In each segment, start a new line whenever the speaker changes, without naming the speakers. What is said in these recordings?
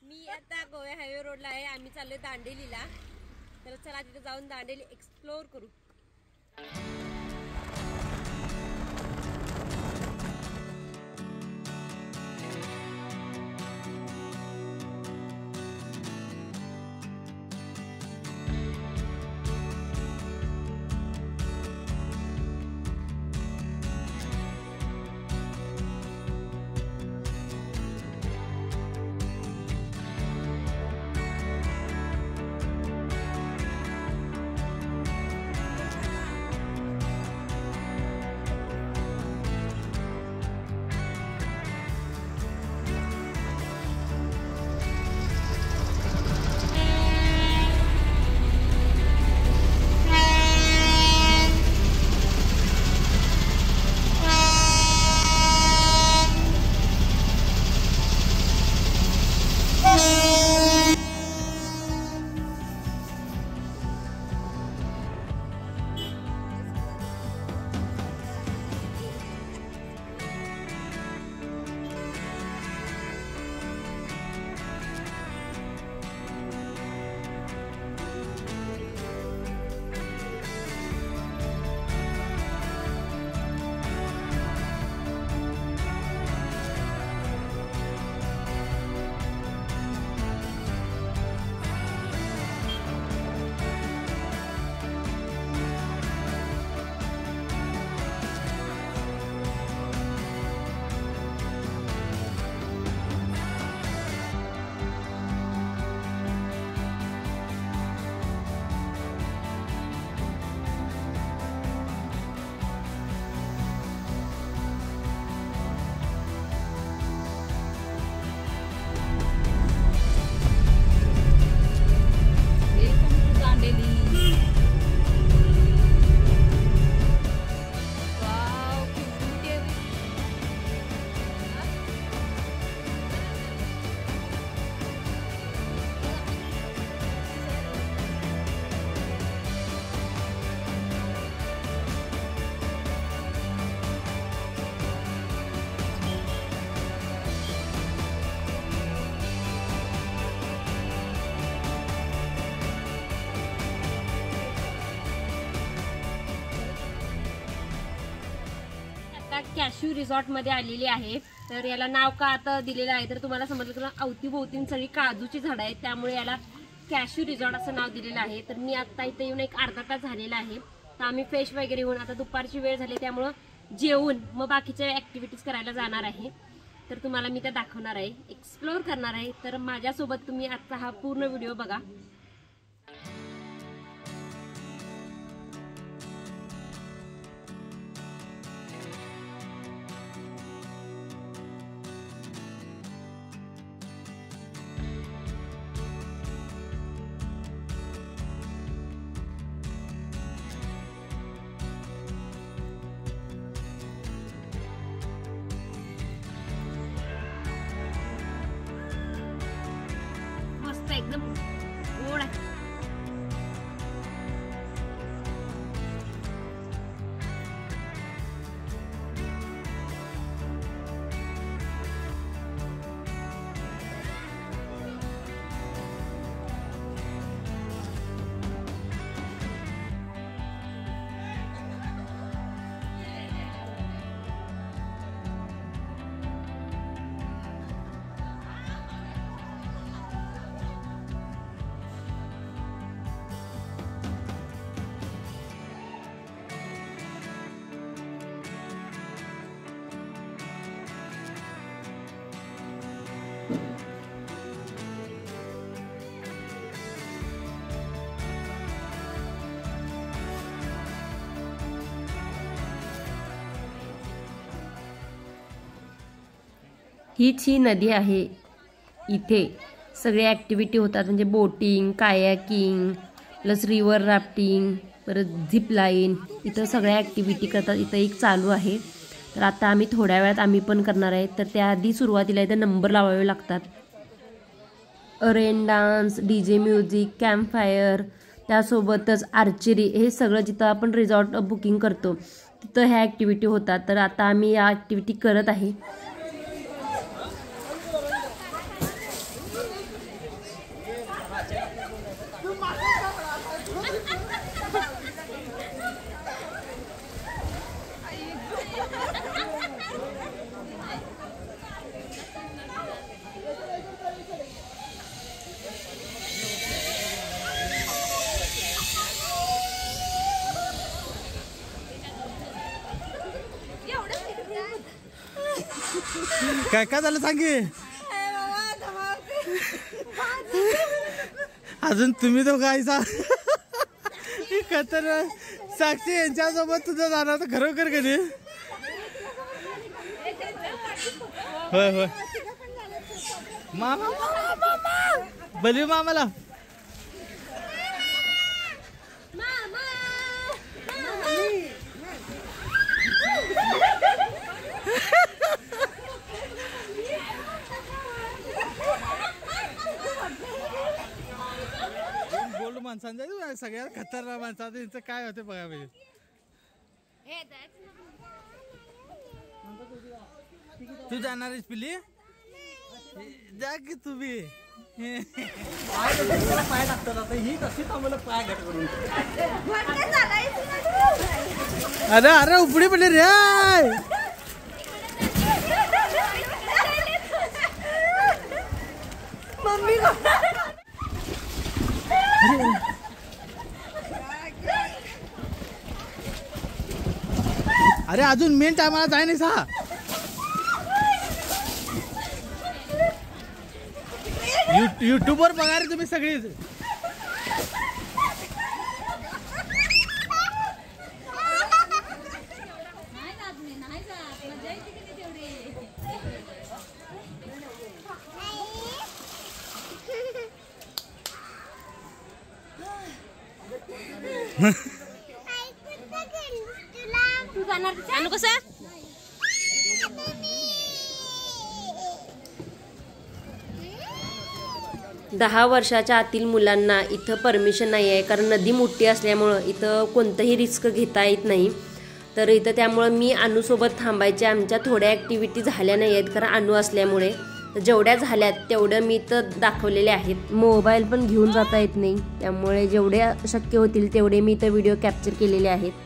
मी आता गोवा हायवे रोडला आहे. आम्ही चाललोय दांडेलीला. तर चला तिथे जाऊन दांडेली एक्सप्लोर करू. कॅश्यू रिसॉर्ट मध्ये आलेली आहे. तर याला नाव का आता दिलेलं आहे तर तुम्हाला समजलं की अवतीभोवती सगळी काजूची झाडं आहेत, त्यामुळे याला कॅश्यू रिसॉर्ट असं नाव दिलेलं आहे. तर मी आता इथे येऊन एक अर्धा तास झालेला आहे. तर आम्ही फ्रेश वगैरे होऊन आता दुपारची वेळ झाली त्यामुळं जेवून मग बाकीच्या ऍक्टिव्हिटीज करायला जाणार आहे. तर तुम्हाला मी त्या दाखवणार आहे, एक्सप्लोर करणार आहे. तर माझ्यासोबत तुम्ही आजचा हा पूर्ण व्हिडिओ बघा. एकदम गोड आहे. हीच ही नदी आहे. इथे सगळे ॲक्टिव्हिटी होतात, म्हणजे boating, kayaking plus river rafting, परत झिप लाईन, इथं सगळ्या ॲक्टिव्हिटी करतात. इथं एक चालू आहे. तर आता आम्ही थोड्या वेळात आम्ही पण करणार आहे. तर त्याआधी सुरुवातीला इथं नंबर लावावे लागतात. Rain dance, DJ music, camp fire, त्यासोबतच आर्चरी, हे सगळं जिथं आपण रिसॉर्ट बुकिंग करतो तिथं ह्या ॲक्टिव्हिटी होतात. तर आता आम्ही या ॲक्टिव्हिटी करत आहे.
काय काय झालं सांगे अजून तुम्ही तो गायचा खतर साक्षी यांच्यासोबत तुझं जाणार तर खरोखर कधी होय होय मामा बली मामाला बोल्ड माणसांचा सगळ्यात खतरनाक माणसाचं त्यांचं काय होते बघा पाहिजे तू जाणार आहेस पिल्ली जा की तुम्ही पाय टाकतात आता ही तशीच आम्हाला पाय घट करून अरे अरे उपडी पडली रे मम्मी अरे अजून मेन टायमाला जाय नाही सा युट्यूबवर बघा रे तुम्ही सगळीच
आणू कसं 10 वर्षाच्या आतील मुलांना इथं परमिशन नाही आहे कारण नदी मोठी असल्यामुळं इथं कोणतंही रिस्क घेता येत नाही तर इथं त्यामुळं मी अनुसोबत थांबायचे आमच्या थोड्या ॲक्टिव्हिटी झाल्या नाही आहेत कारण अनु असल्यामुळे जेवढ्या झाल्यात तेवढं मी इथं दाखवलेले आहेत मोबाईल पण घेऊन जाता येत नाही त्यामुळे जेवढ्या शक्य होतील तेवढे मी इथं व्हिडिओ कॅप्चर केलेले आहेत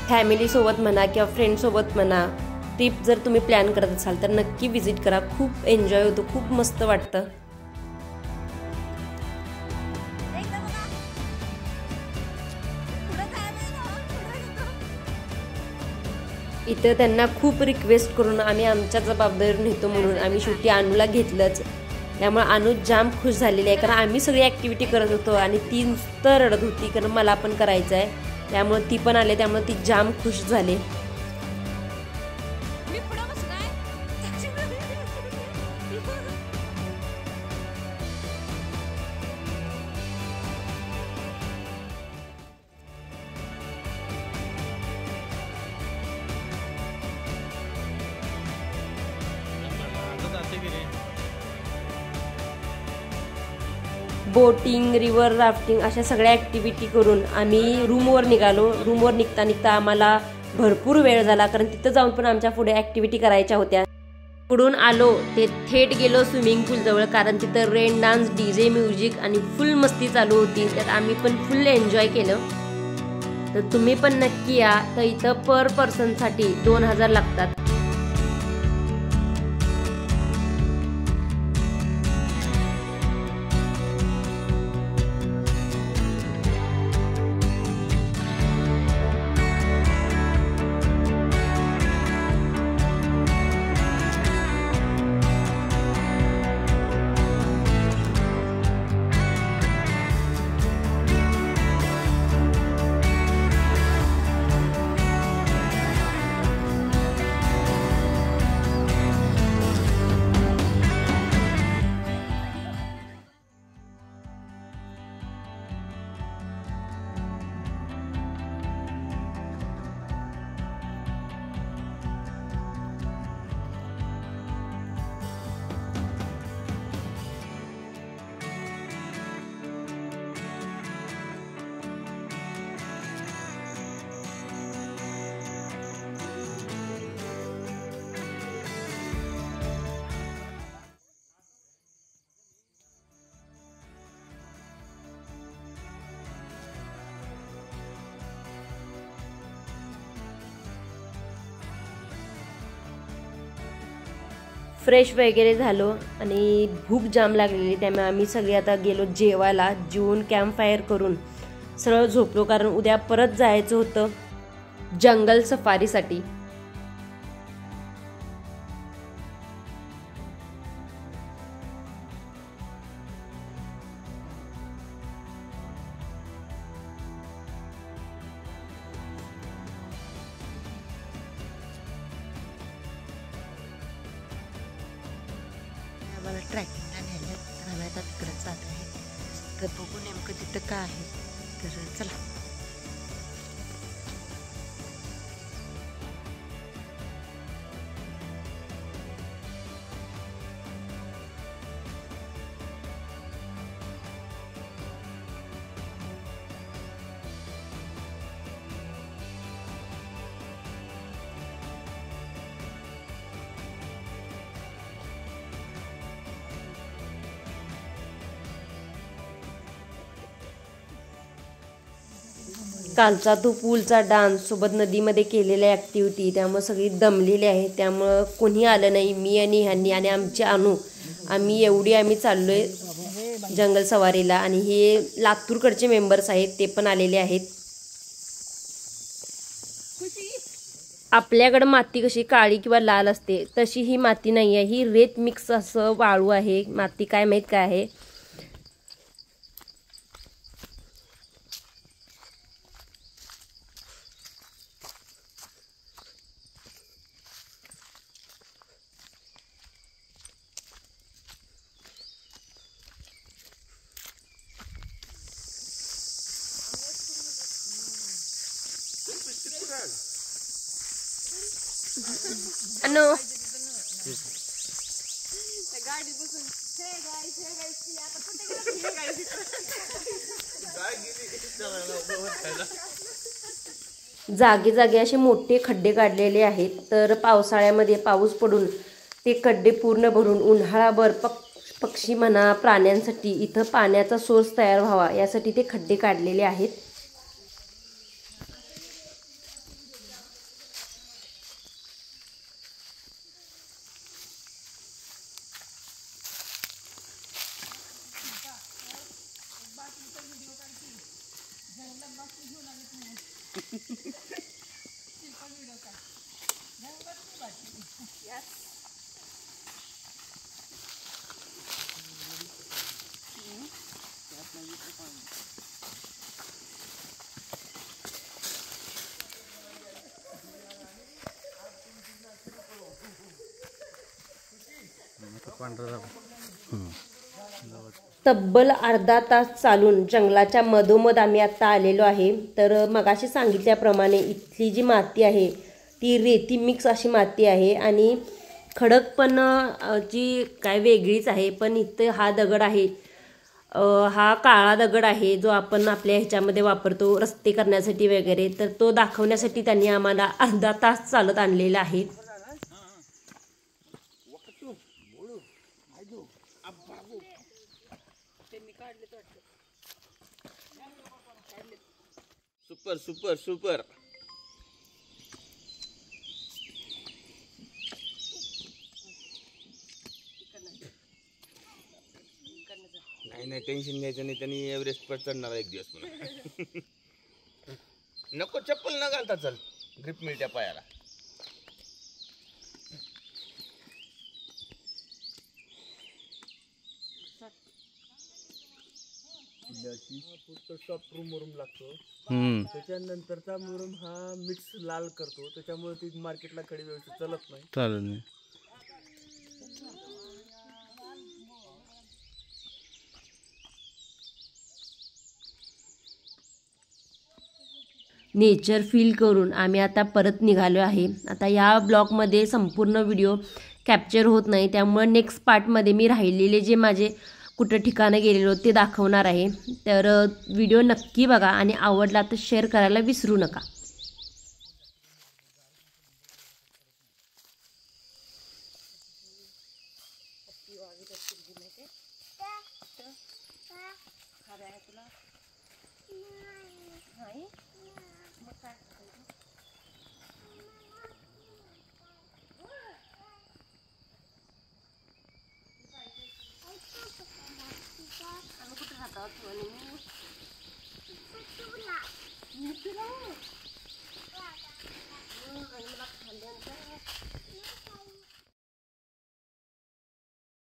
फॅमिलीसोबत म्हणा किंवा फ्रेंडसोबत म्हणा ट्रिप जर तुम्ही प्लॅन करत असाल तर नक्की विजिट करा खूप एन्जॉय होतो खूप मस्त वाटतं इथं त्यांना खूप रिक्वेस्ट करून आम्ही आमच्या जबाबदारीवर नेतो म्हणून आम्ही शेवटी अनुला घेतलंच त्यामुळे अनु जाम खुश झालेली आहे कारण आम्ही सगळी ॲक्टिव्हिटी करत होतो आणि ती नुसतं रडत होती कारण मला पण करायचं आहे त्यामुळे ती पण आले त्यामुळे ती जाम खुश झाली बोटिंग रिव्हर राफ्टिंग अशा सगळ्या ॲक्टिव्हिटी करून आम्ही रूमवर निघालो रूमवर निघता निघता आम्हाला भरपूर वेळ झाला, कारण तिथं जाऊन पण आमच्या पुढे ॲक्टिव्हिटी करायच्या होत्या. पुढून आलो ते थेट गेलो स्विमिंग पूलजवळ, कारण तिथं रेन डान्स, DJ म्युझिक आणि फुल मस्ती चालू होती. त्यात आम्ही पण फुल एन्जॉय केलं. तर तुम्ही पण नक्की या. तर इथं पर पर्सनसाठी 2000 लागतात. फ्रेश वगैरे झालो आणि भूक जाम लागलेली, त्यामुळे आम्ही सगळे आता गेलो जेवायला. जेवून कॅम्प फायर करून सरळ झोपलो, कारण उद्या परत जायचं होतं जंगल सफारीसाठी.
आम्हाला ट्रॅकिंगला नेलं, तर आम्ही आता तिकडे जात आहे. तर बघू नेमकं तिथं काय आहे. तर चला.
कालचा तो पूलचा डान्स सोबत नदीमध्ये केलेल्या ॲक्टिव्हिटी, त्यामुळे सगळी दमलेली आहे. त्यामुळं कोणी आलं नाही. मी आणि ह्यांनी आणि आमचे आम्ही चाललोय जंगल सवारीला. आणि हे लातूरकडचे मेंबर्स आहेत, ते पण आलेले आहेत. आपल्याकडं माती कशी काळी किंवा लाल असते, तशी ही माती नाही आहे. ही रेत मिक्स असं वाळू आहे. माती काय माहीत काय आहे. अनो जागे जागे असे मोठे खड्डे काढलेले आहेत. तर पावसाळ्यामध्ये पाऊस पडून ते खड्डे पूर्ण भरून उन्हाळाभर पक्षी म्हणा प्राण्यांसाठी इथं पाण्याचा सोर्स तयार व्हावा यासाठी ते खड्डे काढलेले आहेत. तब्बल अर्धा तास चालून जंगलाच्या मधोमध आम्ही आता आलेलो आहे. तर मगाशी सांगितल्याप्रमाणे इथली जी माती आहे ती रेती मिक्स अशी माती आहे आणि खडक पण जी काय वेगळीच आहे. पण इथं हा दगड आहे हा काळा दगड आहे जो आपण आपल्या ह्याच्यामध्ये वापरतो रस्ते करण्यासाठी वगैरे, तर तो दाखवण्यासाठी त्यांनी आम्हाला अर्धा तास चालत आणलेला आहे.
Super super super. नाही टेन्शन घ्यायचं नाही, त्यांनी एव्हरेस्ट पर चढणार एक दिवस म्हणून. नको चप्पल न घालता चल, ग्रिप मिळत्या पायाला.
फक्त सॉफ्ट मुरुम लागतो. त्याच्यानंतरचा मुरुम हा मिक्स लाल करतो, त्याच्यामुळे ती मार्केटला खडी व्यवस्थित चालत नाही.
चालेल नाही.
नेचर फील करून आम्ही आता परत निघालो आहे. आता या ब्लॉगमध्ये संपूर्ण व्हिडिओ कॅप्चर होत नाही, त्यामुळे नेक्स्ट पार्टमध्ये मी राहिलेले जे माझे कुठं ठिकाणं गेलेलो ते दाखवणार आहे. तर व्हिडिओ नक्की बघा आणि आवडला तर शेअर करायला विसरू नका.
ती वाघ